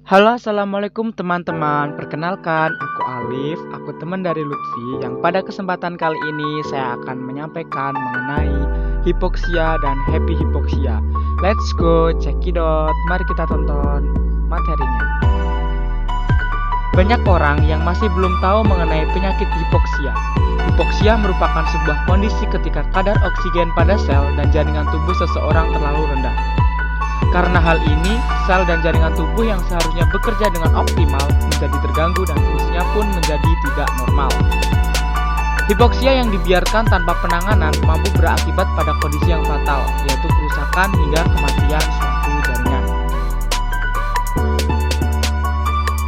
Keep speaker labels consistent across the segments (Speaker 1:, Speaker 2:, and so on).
Speaker 1: Halo, assalamualaikum teman-teman. Perkenalkan, aku Alif. Aku teman dari Lutfi. Yang pada kesempatan kali ini saya akan menyampaikan mengenai hipoksia dan happy hipoksia. Let's go, check it out. Mari kita tonton materinya. Banyak orang yang masih belum tahu mengenai penyakit hipoksia. Hipoksia merupakan sebuah kondisi ketika kadar oksigen pada sel dan jaringan tubuh seseorang terlalu rendah. Karena hal ini, sel dan jaringan tubuh yang seharusnya bekerja dengan optimal menjadi terganggu dan fungsinya pun menjadi tidak normal. Hipoksia yang dibiarkan tanpa penanganan mampu berakibat pada kondisi yang fatal, yaitu kerusakan hingga kematian suatu jaringan.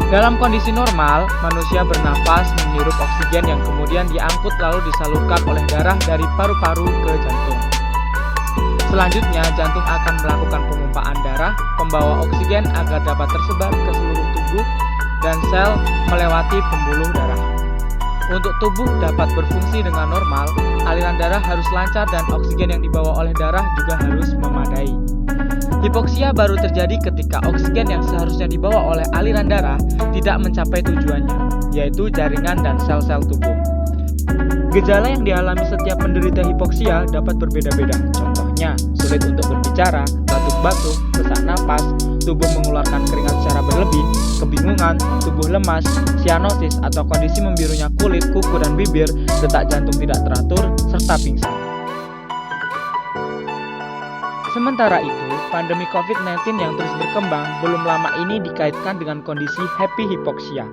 Speaker 1: Dalam kondisi normal, manusia bernafas menghirup oksigen yang kemudian diangkut lalu disalurkan oleh darah dari paru-paru ke jantung. Selanjutnya, jantung akan melakukan pemumpaan darah, pembawa oksigen agar dapat tersebar ke seluruh tubuh, dan sel melewati pembuluh darah. Untuk tubuh dapat berfungsi dengan normal, aliran darah harus lancar dan oksigen yang dibawa oleh darah juga harus memadai. Hipoksia baru terjadi ketika oksigen yang seharusnya dibawa oleh aliran darah tidak mencapai tujuannya, yaitu jaringan dan sel-sel tubuh. Gejala yang dialami setiap penderita hipoksia dapat berbeda-beda. Contohnya, sulit untuk berbicara, batuk-batuk, sesak napas, tubuh mengeluarkan keringat secara berlebih, kebingungan, tubuh lemas, sianosis atau kondisi membirunya kulit, kuku, dan bibir, detak jantung tidak teratur, serta pingsan. Sementara itu, pandemi COVID-19 yang terus berkembang belum lama ini dikaitkan dengan kondisi happy hipoksia.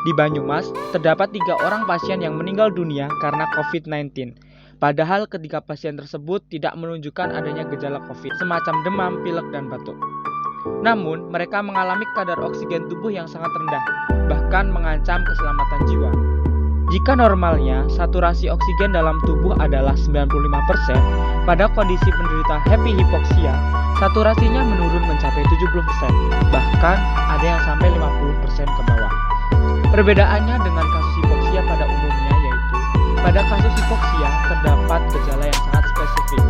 Speaker 1: Di Banyumas, terdapat 3 orang pasien yang meninggal dunia karena COVID-19. Padahal ketiga pasien tersebut tidak menunjukkan adanya gejala COVID, semacam demam, pilek, dan batuk. Namun, mereka mengalami kadar oksigen tubuh yang sangat rendah, bahkan mengancam keselamatan jiwa. Jika normalnya, saturasi oksigen dalam tubuh adalah 95%, pada kondisi penderita happy hipoksia, saturasinya menurun mencapai 70%, bahkan ada yang sampai 50% ke bawah. Perbedaannya dengan kasus hipoksia pada umumnya yaitu, pada kasus hipoksia terdapat gejala yang sangat spesifik.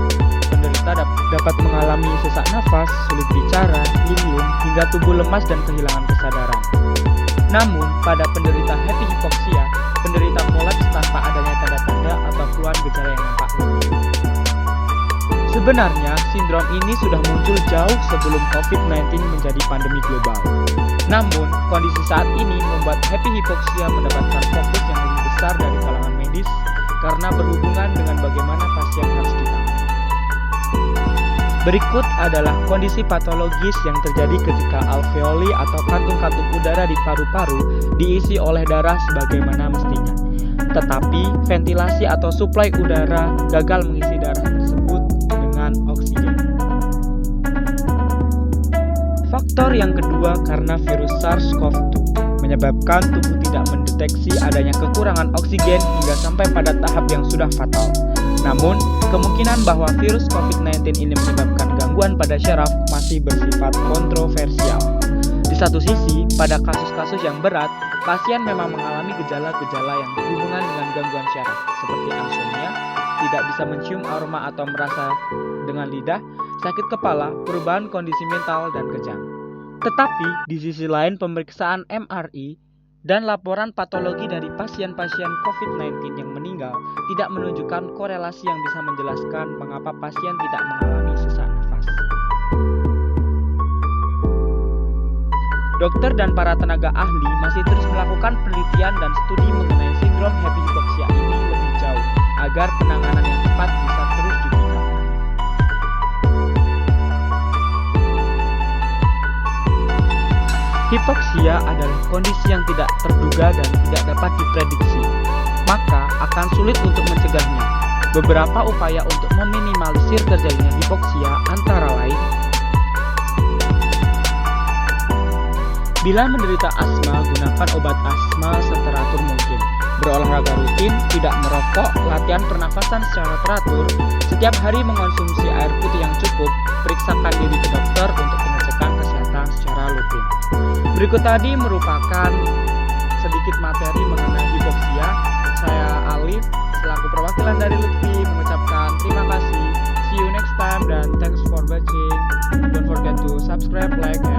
Speaker 1: Penderita dapat mengalami sesak nafas, sulit bicara, linglung, hingga tubuh lemas dan kehilangan kesadaran. Namun, pada penderita happy hipoksia, penderita kolaps tanpa adanya tanda-tanda atau keluhan gejala yang nampak. Sebenarnya, sindrom ini sudah muncul jauh sebelum COVID-19 menjadi pandemi global. Namun, kondisi saat ini membuat happy hipoksia mendapatkan fokus yang lebih besar dari kalangan medis karena berhubungan dengan bagaimana pasien harus ditangani. Berikut adalah kondisi patologis yang terjadi ketika alveoli atau kantung-kantung udara di paru-paru diisi oleh darah sebagaimana mestinya. Tetapi, ventilasi atau suplai udara gagal mengisi darah tersebut dengan oksigen. Faktor yang kedua karena virus SARS-CoV-2 menyebabkan tubuh tidak mendeteksi adanya kekurangan oksigen hingga sampai pada tahap yang sudah fatal. Namun, kemungkinan bahwa virus COVID-19 ini menyebabkan gangguan pada syaraf masih bersifat kontroversial. Di satu sisi, pada kasus-kasus yang berat, pasien memang mengalami gejala-gejala yang berhubungan dengan gangguan syaraf, seperti insomnia, tidak bisa mencium aroma atau merasa dengan lidah, sakit kepala, perubahan kondisi mental, dan kejang. Tetapi, di sisi lain pemeriksaan MRI dan laporan patologi dari pasien-pasien COVID-19 yang meninggal tidak menunjukkan korelasi yang bisa menjelaskan mengapa pasien tidak mengalami sesak nafas. Dokter dan para tenaga ahli masih terus melakukan penelitian dan studi mengenai sindrom happy hipoksia ini lebih jauh, agar penanganan yang tepat bisa terus ditingkatkan. Hipoksia adalah kondisi yang tidak terduga dan tidak dapat diprediksi, maka akan sulit untuk mencegahnya. Beberapa upaya untuk meminimalisir terjadinya hipoksia antara lain: bila menderita asma, gunakan obat asma seteratur mungkin. Berolahraga rutin, tidak merokok, latihan pernafasan secara teratur, setiap hari mengonsumsi air putih yang cukup, periksakan diri ke dokter untuk pengecekan kesehatan secara rutin. Berikut tadi merupakan sedikit materi mengenai hipoksia. Saya Alif, selaku perwakilan dari Lutfi, mengucapkan terima kasih. See you next time dan thanks for watching. Don't forget to subscribe, like, and